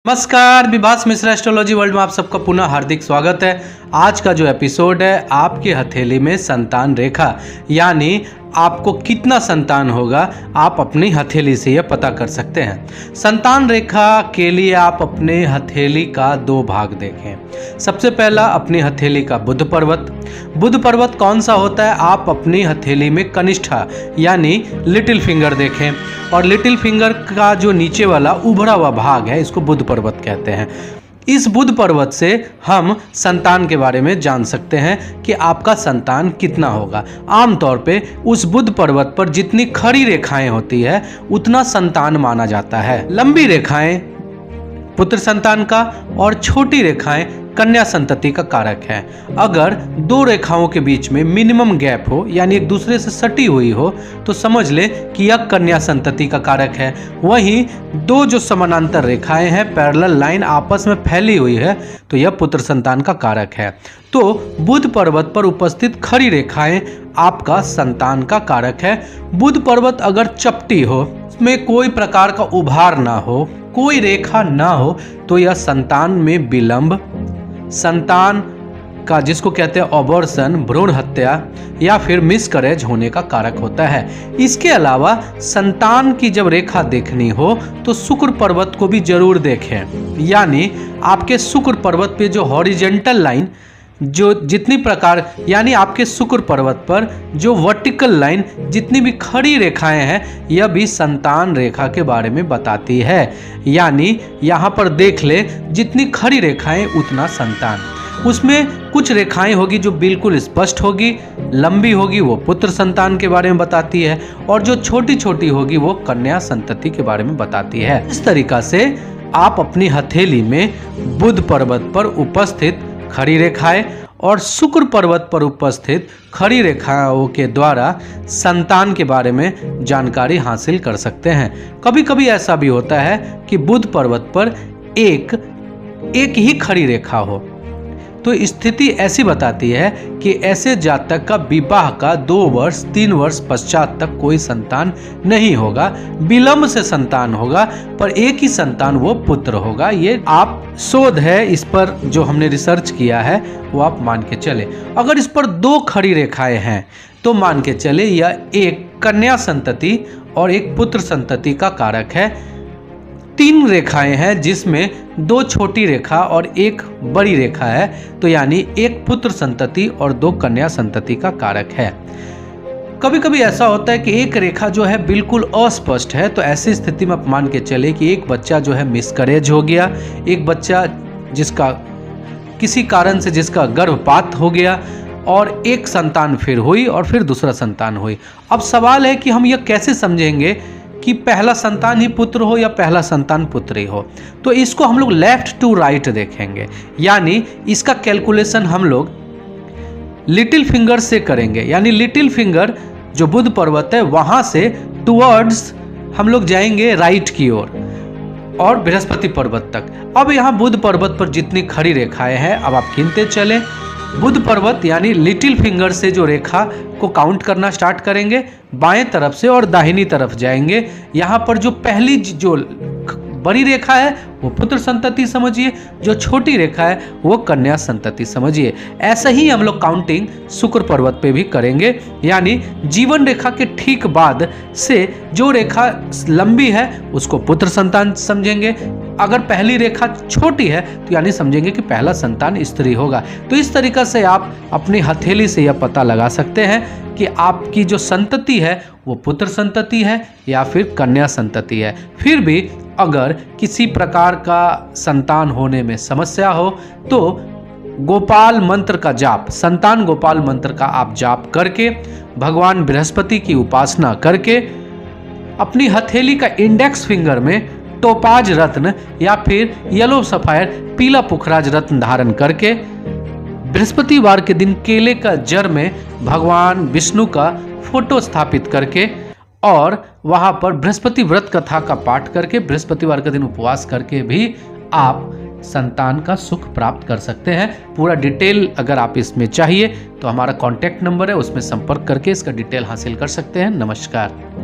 नमस्कार, Vibhas Mishra astrology world में आप सबका पुनः हार्दिक स्वागत है। आज का जो एपिसोड है, आपकी हथेली में संतान रेखा यानी आपको कितना संतान होगा आप अपनी हथेली से यह पता कर सकते हैं। संतान रेखा के लिए आप अपने हथेली का दो भाग देखें। सबसे पहला अपनी हथेली का बुध पर्वत। बुध पर्वत कौन सा होता है, आप अपनी हथेली में कनिष्ठा यानी लिटिल फिंगर देखें, और लिटिल फिंगर का जो नीचे वाला उभरा हुआ भाग है इसको बुध पर्वत कहते हैं। इस बुध पर्वत से हम संतान के बारे में जान सकते हैं कि आपका संतान कितना होगा। आमतौर पे उस बुध पर्वत पर जितनी खड़ी रेखाएं होती है उतना संतान माना जाता है। लंबी रेखाएं पुत्र संतान का और छोटी रेखाएं कन्या संतति का कारक है। अगर दो रेखाओं के बीच में मिनिमम गैप हो यानी एक दूसरे से सटी हुई हो तो समझ ले कि यह कन्या संतति का कारक है। वहीं दो जो समानांतर रेखाएं हैं, पैरेलल लाइन आपस में फैली हुई है, तो यह पुत्र संतान का कारक है। तो बुध पर्वत पर उपस्थित खड़ी रेखाएं आपका संतान का कारक है। बुध पर्वत अगर चपटी हो, उसमें कोई प्रकार का उभार ना हो, कोई रेखा ना हो, तो यह संतान में विलंब, संतान का जिसको कहते हैं अबॉर्शन, भ्रूण हत्या या फिर मिसकैरेज होने का कारक होता है। इसके अलावा संतान की जब रेखा देखनी हो तो शुक्र पर्वत को भी जरूर देखें। यानी आपके शुक्र पर्वत पे जो हॉरिजेंटल लाइन जो जितनी प्रकार यानी आपके शुक्र पर्वत पर जो वर्टिकल लाइन जितनी भी खड़ी रेखाएं हैं यह भी संतान रेखा के बारे में बताती है। यानी यहाँ पर देख ले, जितनी खड़ी रेखाएं उतना संतान। उसमें कुछ रेखाएं होगी जो बिल्कुल स्पष्ट होगी, लंबी होगी, वो पुत्र संतान के बारे में बताती है, और जो छोटी छोटी होगी वो कन्या संतति के बारे में बताती है। इस तरीका से आप अपनी हथेली में बुध पर्वत पर उपस्थित खड़ी रेखाएं और शुक्र पर्वत पर उपस्थित खड़ी रेखाओं के द्वारा संतान के बारे में जानकारी हासिल कर सकते हैं। कभी कभी ऐसा भी होता है कि बुध पर्वत पर एक ही खड़ी रेखा हो, तो स्थिति ऐसी बताती है कि ऐसे जातक का विवाह का 2 वर्ष 3 वर्ष पश्चात तक कोई संतान नहीं होगा, विलंब से संतान होगा, पर एक ही संतान वो पुत्र होगा। ये आप शोध है, इस पर जो हमने रिसर्च किया है वो आप मान के चले। अगर इस पर 2 खड़ी रेखाएं हैं तो मान के चले यह एक कन्या संतति और एक पुत्र संतति का कारक है। 3 रेखाएं हैं जिसमें 2 छोटी रेखा और 1 बड़ी रेखा है, तो यानी 1 पुत्र संतति और 2 कन्या संतति का कारक है। कभी कभी ऐसा होता है कि एक रेखा जो है बिल्कुल अस्पष्ट है, तो ऐसी स्थिति में आप मान के चले कि एक बच्चा जो है मिसकैरेज हो गया, एक बच्चा जिसका किसी कारण से जिसका गर्भपात हो गया, और एक संतान फिर हुई और फिर दूसरा संतान हुई। अब सवाल है कि हम यह कैसे समझेंगे कि पहला संतान ही पुत्र हो या पहला संतान पुत्री हो। तो इसको हम लोग लेफ्ट टू राइट देखेंगे, यानी इसका कैलकुलेशन हम लोग लिटिल फिंगर से करेंगे। यानी लिटिल फिंगर जो बुध पर्वत है वहां से टुवर्ड्स हम लोग जाएंगे राइट की ओर और बृहस्पति पर्वत तक। अब यहाँ बुध पर्वत पर जितनी खड़ी रेखाएं हैं अब आप गिनते चले। बुध पर्वत यानी लिटिल फिंगर से जो रेखा को काउंट करना स्टार्ट करेंगे, बाएं तरफ से और दाहिनी तरफ जाएंगे। यहाँ पर जो पहली जो बड़ी रेखा है वो पुत्र संतति समझिए, जो छोटी रेखा है वो कन्या संतति समझिए। ऐसा ही हम लोग काउंटिंग शुक्र पर्वत पे भी करेंगे। यानी जीवन रेखा के ठीक बाद से जो रेखा लंबी है उसको पुत्र संतान समझेंगे। अगर पहली रेखा छोटी है तो यानी समझेंगे कि पहला संतान स्त्री होगा। तो इस तरीका से आप अपनी हथेली से यह पता लगा सकते हैं कि आपकी जो संतति है वो पुत्र संतति है या फिर कन्या संतति है। फिर भी अगर किसी प्रकार का संतान होने में समस्या हो तो गोपाल मंत्र का जाप, संतान गोपाल मंत्र का आप जाप करके, भगवान बृहस्पति की उपासना करके, अपनी हथेली का इंडेक्स फिंगर में टोपाज रत्न या फिर येलो सफायर पीला पुखराज रत्न धारण करके, बृहस्पतिवार के दिन केले का जड़ में भगवान विष्णु का फोटो स्थापित करके और वहां पर बृहस्पति व्रत कथा का पाठ करके, बृहस्पतिवार के दिन उपवास करके भी आप संतान का सुख प्राप्त कर सकते हैं। पूरा डिटेल अगर आप इसमें चाहिए तो हमारा कॉन्टैक्ट नंबर है, उसमें संपर्क करके इसका डिटेल हासिल कर सकते हैं। नमस्कार।